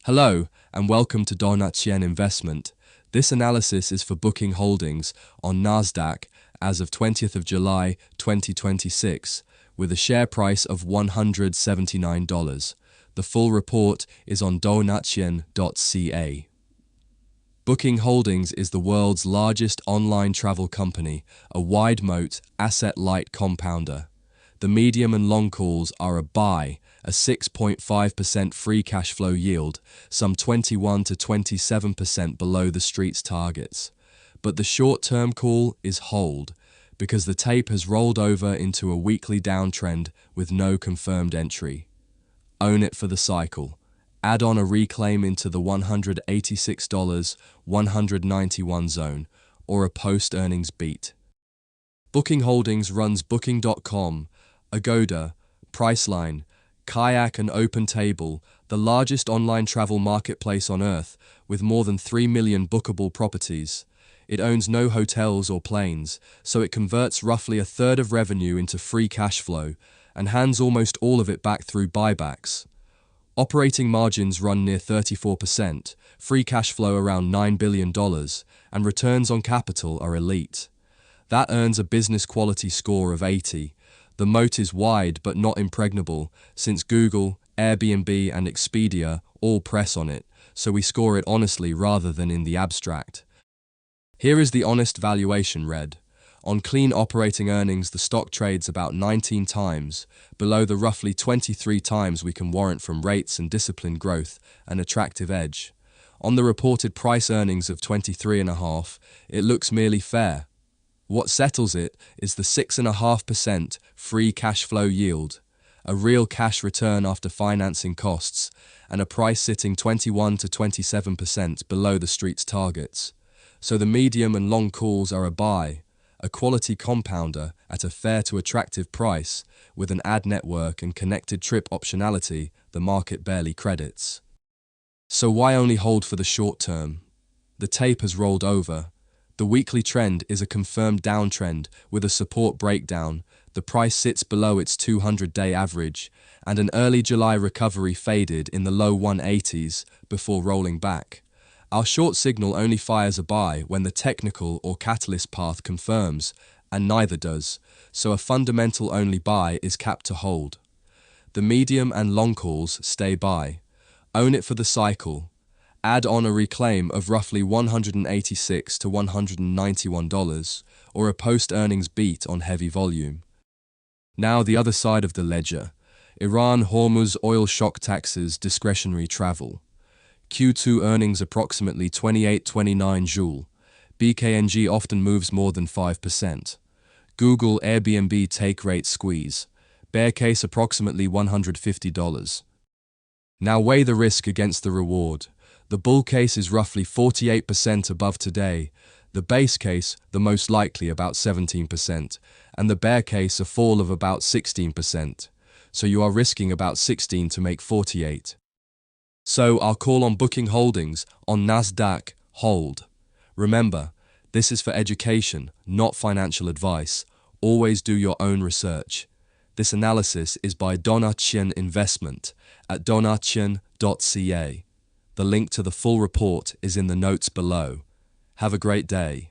Hello, and welcome to Donatien Investment. This analysis is for Booking Holdings on NASDAQ as of 20th of July 2026, with a share price of $179. The full report is on donatien.ca. Booking Holdings is the world's largest online travel company, a wide-moat, asset-light compounder. The medium and long calls are a buy, a 6.5% free cash flow yield, some 21 to 27% below the street's targets. But the short-term call is hold, because the tape has rolled over into a weekly downtrend with no confirmed entry. Own it for the cycle. Add on a reclaim into the $186, 191 zone, or a post-earnings beat. Booking Holdings runs Booking.com, Agoda, Priceline, Kayak and OpenTable, the largest online travel marketplace on Earth, with more than 3 million bookable properties. It owns no hotels or planes, so it converts roughly a third of revenue into free cash flow and hands almost all of it back through buybacks. Operating margins run near 34%, free cash flow around $9 billion, and returns on capital are elite. That earns a business quality score of 80. The moat is wide but not impregnable, since Google, Airbnb and Expedia all press on it, so we score it honestly rather than in the abstract. Here is the honest valuation read. On clean operating earnings, the stock trades about 19 times, below the roughly 23 times we can warrant from rates and disciplined growth, an attractive edge. On the reported price earnings of 23.5, it looks merely fair. What settles it is the 6.5% free cash flow yield, a real cash return after financing costs, and a price sitting 21 to 27% below the street's targets. So the medium and long calls are a buy, a quality compounder at a fair to attractive price, with an ad network and connected trip optionality the market barely credits. So why only hold for the short term? The tape has rolled over. The weekly trend is a confirmed downtrend with a support breakdown. The price sits below its 200-day average, and an early July recovery faded in the low 180s before rolling back. Our short signal only fires a buy when the technical or catalyst path confirms, and neither does, so a fundamental only buy is capped to hold. The medium and long calls stay buy. Own it for the cycle. Add on a reclaim of roughly $186 to $191, or a post-earnings beat on heavy volume. Now the other side of the ledger. Iran-Hormuz oil shock taxes discretionary travel. Q2 earnings approximately 28-29 Joule. BKNG often moves more than 5%. Google Airbnb take rate squeeze. Bear case approximately $150. Now weigh the risk against the reward. The bull case is roughly 48% above today, the base case the most likely about 17%, and the bear case a fall of about 16%. So you are risking about 16 to make 48. So I'll call on Booking Holdings on NASDAQ, hold. Remember, this is for education, not financial advice. Always do your own research. This analysis is by Donatien Investment at donatien.ca. The link to the full report is in the notes below. Have a great day.